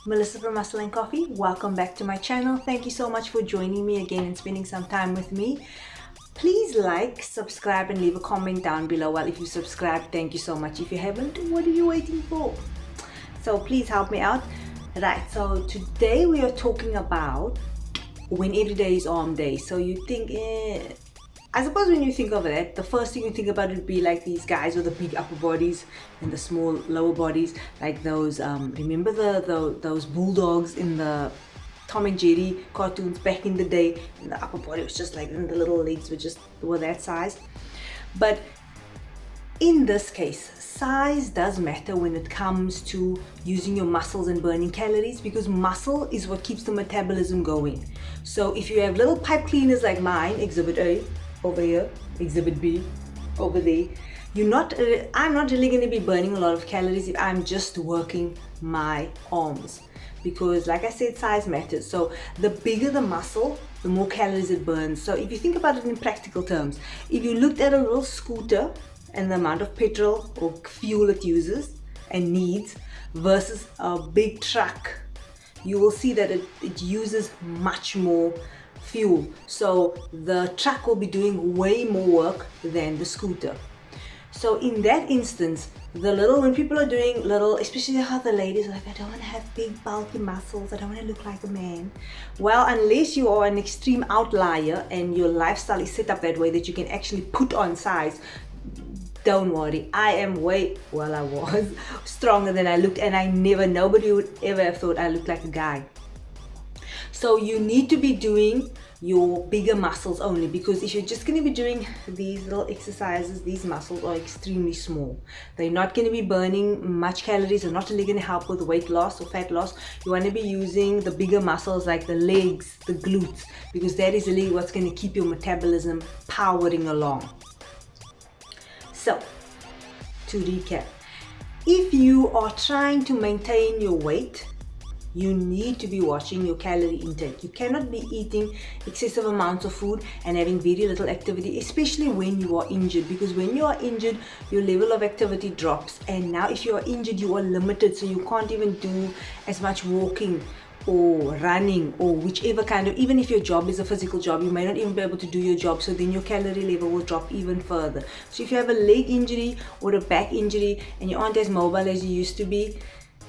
Melissa from Muscle and Coffee. Welcome back to my channel. Thank you so much for joining me again and spending some time with me. Please like, subscribe and leave a comment down below. Well, if you subscribe, thank you so much. If you haven't, what are you waiting for? So please help me out. Right, so today we are talking about when every day is arm day. So you think, I suppose when you think of that, the first thing you think about would be like these guys with the big upper bodies and the small lower bodies, like those, remember those bulldogs in the Tom and Jerry cartoons back in the day, and the upper body was just like, and the little legs were that size. But in this case, size does matter when it comes to using your muscles and burning calories, because muscle is what keeps the metabolism going. So if you have little pipe cleaners like mine, exhibit A over here, exhibit B over there, I'm not really going to be burning a lot of calories if I'm just working my arms, because like I said, size matters. So the bigger the muscle, the more calories it burns. So if you think about it in practical terms, if you looked at a little scooter and the amount of petrol or fuel it uses and needs versus a big truck, you will see that it uses much more fuel. So the truck will be doing way more work than the scooter. So in that instance, when people are doing little, especially how the ladies are like, I don't want to have big bulky muscles, I don't want to look like a man. Well, unless you are an extreme outlier and your lifestyle is set up that way that you can actually put on size, don't worry, I was stronger than I looked, and nobody would ever have thought I looked like a guy. So you need to be doing your bigger muscles only, because if you're just going to be doing these little exercises, these muscles are extremely small. They're not going to be burning much calories. They're not really going to help with weight loss or fat loss. You want to be using the bigger muscles like the legs, the glutes, because that is really what's going to keep your metabolism powering along. So, to recap, if you are trying to maintain your weight, you need to be watching your calorie intake. You cannot be eating excessive amounts of food and having very little activity, especially when you are injured, because when you are injured, your level of activity drops. And now if you are injured, you are limited, so you can't even do as much walking or running or whichever kind of, even if your job is a physical job, you may not even be able to do your job, so then your calorie level will drop even further. So if you have a leg injury or a back injury and you aren't as mobile as you used to be,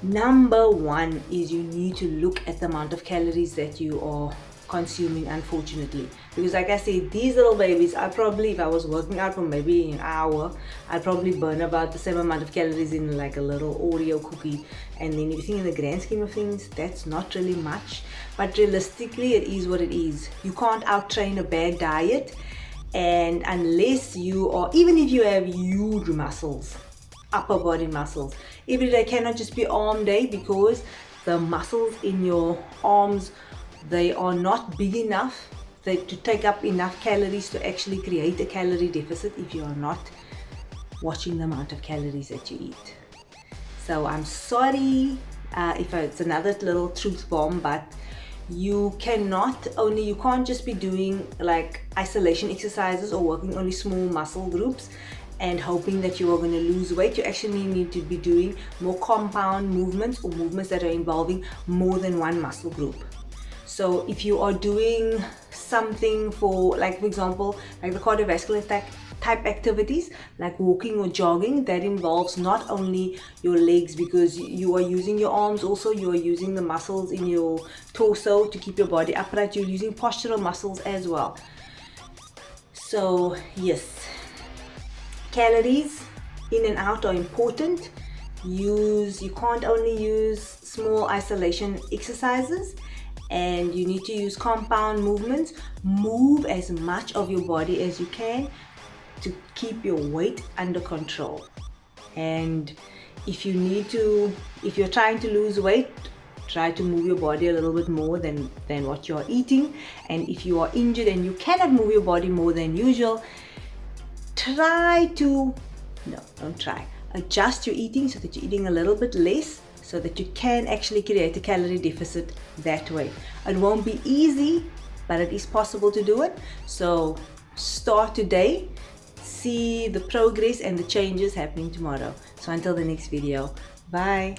number one is you need to look at the amount of calories that you are consuming, unfortunately. Because like I said, these little babies, if I was working out for maybe an hour, I'd probably burn about the same amount of calories in like a little Oreo cookie. And then if you think in the grand scheme of things, that's not really much. But realistically, it is what it is. You can't out-train a bad diet. And unless even if you have huge muscles, upper body muscles, every day cannot just be arm day, because the muscles in your arms, they are not big enough to take up enough calories to actually create a calorie deficit if you are not watching the amount of calories that you eat. So I'm sorry if it's another little truth bomb, but you can't just be doing like isolation exercises or working only small muscle groups and hoping that you are going to lose weight. You actually need to be doing more compound movements, or movements that are involving more than one muscle group. So if you are doing something for example, like the cardiovascular type activities, like walking or jogging, that involves not only your legs, because you are using your arms, also you are using the muscles in your torso to keep your body upright. You're using postural muscles as well. So yes, calories in and out are important. You can't only use small isolation exercises, and you need to use compound movements. Move as much of your body as you can to keep your weight under control. And if you're trying to lose weight, try to move your body a little bit more than what you're eating. And if you are injured and you cannot move your body more than usual, adjust your eating so that you're eating a little bit less, so that you can actually create a calorie deficit that way. It won't be easy, but it is possible to do it. So start today, see the progress and the changes happening tomorrow. So until the next video, bye.